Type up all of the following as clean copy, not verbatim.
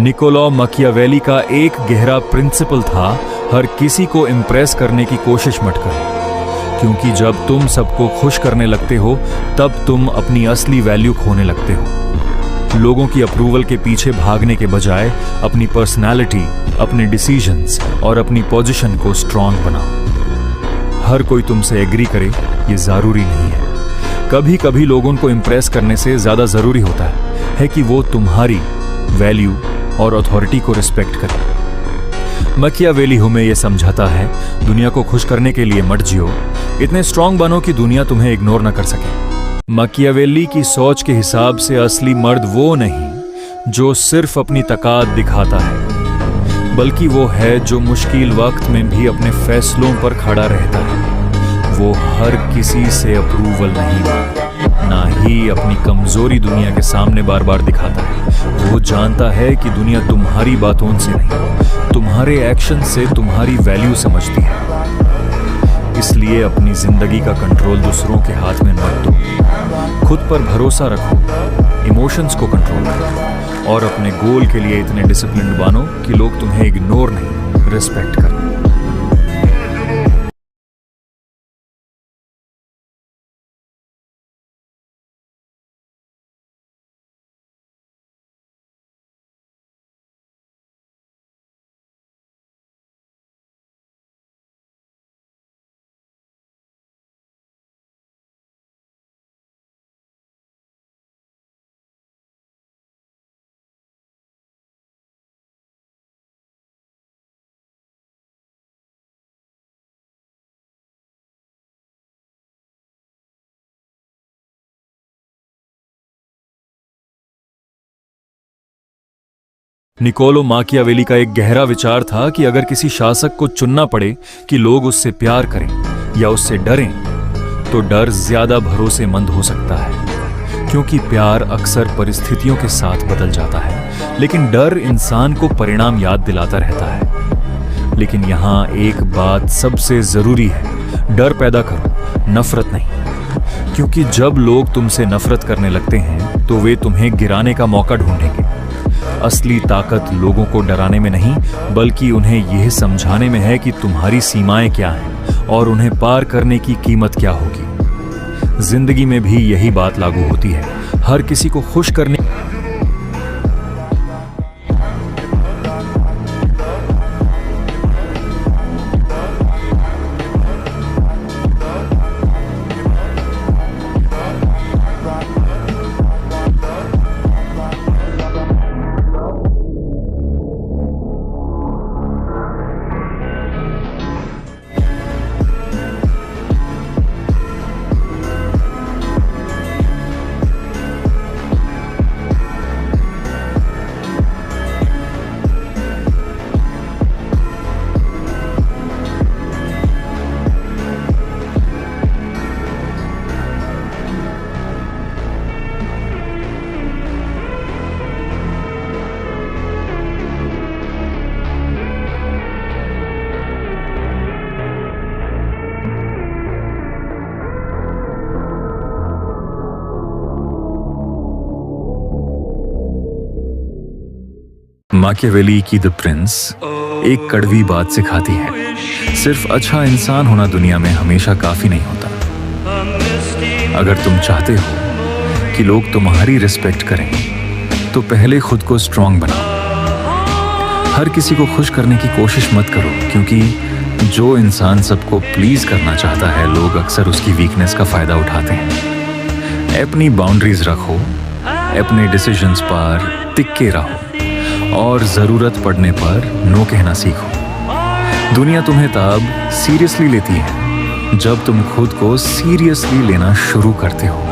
Niccolo मकियावेली का एक गहरा प्रिंसिपल था, हर किसी को इम्प्रेस करने की कोशिश मत करो, क्योंकि जब तुम सबको खुश करने लगते हो तब तुम अपनी असली वैल्यू खोने लगते हो। लोगों की अप्रूवल के पीछे भागने के बजाय अपनी पर्सनालिटी, अपने डिसीजंस और अपनी पोजीशन को स्ट्रांग बनाओ। हर कोई तुमसे एग्री करे ये जरूरी नहीं है। कभी कभी लोगों को इम्प्रेस करने से ज्यादा जरूरी होता है कि वो तुम्हारी वैल्यू और अथॉरिटी को रिस्पेक्ट करें। मकियावेली हमें यह समझाता है, दुनिया को खुश करने के लिए मत जियो, इतने स्ट्रांग बनो कि दुनिया तुम्हें इग्नोर ना कर सके। मकियावेली की सोच के हिसाब से असली मर्द वो नहीं जो सिर्फ अपनी ताकत दिखाता है, बल्कि वो है जो मुश्किल वक्त में भी अपने फैसलों पर खड़ा रहता है। वो हर किसी से अप्रूवल नहीं मांगता, ना ही अपनी कमजोरी दुनिया के सामने बार बार दिखाता है। वो जानता है कि दुनिया तुम्हारी बातों से नहीं, तुम्हारे एक्शन से तुम्हारी वैल्यू समझती है। इसलिए अपनी जिंदगी का कंट्रोल दूसरों के हाथ में मत दो। खुद पर भरोसा रखो, इमोशंस को कंट्रोल करो और अपने गोल के लिए इतने डिसिप्लिन्ड बनो कि लोग तुम्हें इग्नोर नहीं, रिस्पेक्ट करें। निकोलो माकियावेली का एक गहरा विचार था कि अगर किसी शासक को चुनना पड़े कि लोग उससे प्यार करें या उससे डरें, तो डर ज्यादा भरोसेमंद हो सकता है, क्योंकि प्यार अक्सर परिस्थितियों के साथ बदल जाता है, लेकिन डर इंसान को परिणाम याद दिलाता रहता है। लेकिन यहां एक बात सबसे जरूरी है, डर पैदा करो, नफरत नहीं, क्योंकि जब लोग तुमसे नफरत करने लगते हैं तो वे तुम्हें गिराने का मौका ढूंढेंगे। असली ताकत लोगों को डराने में नहीं, बल्कि उन्हें यह समझाने में है कि तुम्हारी सीमाएं क्या हैं और उन्हें पार करने की कीमत क्या होगी। जिंदगी में भी यही बात लागू होती है। हर किसी को खुश करने माकियावेली की द प्रिंस एक कड़वी बात सिखाती है, सिर्फ अच्छा इंसान होना दुनिया में हमेशा काफी नहीं होता। अगर तुम चाहते हो कि लोग तुम्हारी रिस्पेक्ट करें, तो पहले खुद को स्ट्रांग बनाओ। हर किसी को खुश करने की कोशिश मत करो, क्योंकि जो इंसान सबको प्लीज करना चाहता है, लोग अक्सर उसकी वीकनेस का फायदा उठाते हैं। अपनी बाउंड्रीज रखो, अपने डिसीजंस पर टिके रहो और जरूरत पड़ने पर नो कहना सीखो। दुनिया तुम्हें तब सीरियसली लेती है जब तुम खुद को सीरियसली लेना शुरू करते हो।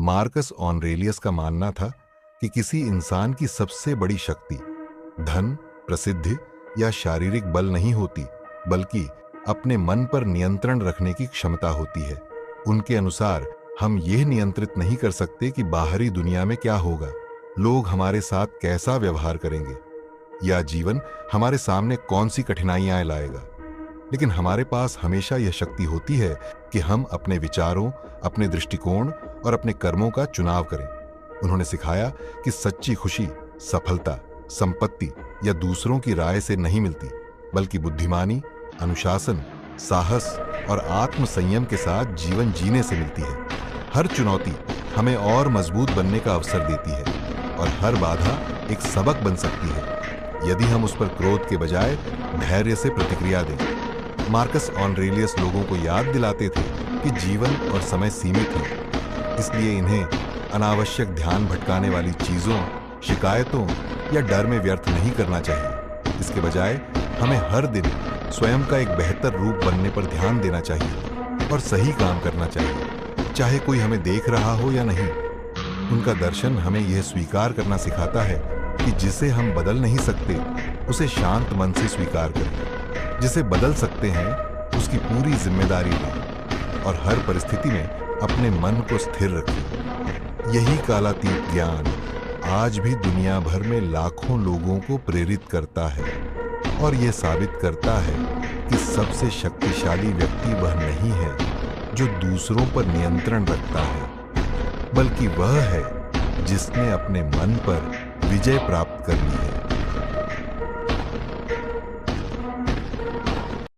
मार्कस ऑनरेलियस का मानना था कि किसी इंसान की सबसे बड़ी शक्ति धन, प्रसिद्धि या शारीरिक बल नहीं होती, बल्कि अपने मन पर नियंत्रण रखने की क्षमता होती है। उनके अनुसार हम यह नियंत्रित नहीं कर सकते कि बाहरी दुनिया में क्या होगा, लोग हमारे साथ कैसा व्यवहार करेंगे या जीवन हमारे सामने कौन सी कठिनाइयां लाएगा। लेकिन हमारे पास हमेशा यह शक्ति होती है कि हम अपने विचारों, अपने दृष्टिकोण और अपने कर्मों का चुनाव करें। उन्होंने सिखाया कि सच्ची खुशी, सफलता, संपत्ति या दूसरों की राय से नहीं मिलती, बल्कि बुद्धिमानी, अनुशासन, साहस और आत्म संयम के साथ जीवन जीने से मिलती है। हर चुनौती हमें और मजबूत बनने का अवसर देती है और हर बाधा एक सबक बन सकती है, यदि हम उस पर क्रोध के बजाय धैर्य से प्रतिक्रिया दें। मार्कस ऑनरेलियस लोगों को याद दिलाते थे कि जीवन और समय सीमित है, इसलिए इन्हें अनावश्यक ध्यान भटकाने वाली चीजों, शिकायतों या डर में व्यर्थ नहीं करना चाहिए। इसके बजाय हमें हर दिन स्वयं का एक बेहतर रूप बनने पर ध्यान देना चाहिए और सही काम करना चाहिए, चाहे कोई हमें देख रहा हो या नहीं। उनका दर्शन हमें यह स्वीकार करना सिखाता है कि जिसे हम बदल नहीं सकते, उसे शांत मन से स्वीकार करें। जिसे बदल सकते हैं, उसकी पूरी जिम्मेदारी लें और हर परिस्थिति में अपने मन को स्थिर रखें। यही कालातीत ज्ञान आज भी दुनिया भर में लाखों लोगों को प्रेरित करता है और यह साबित करता है कि सबसे शक्तिशाली व्यक्ति वह नहीं है जो दूसरों पर नियंत्रण रखता है, बल्कि वह है जिसने अपने मन पर विजय प्राप्त कर ली है।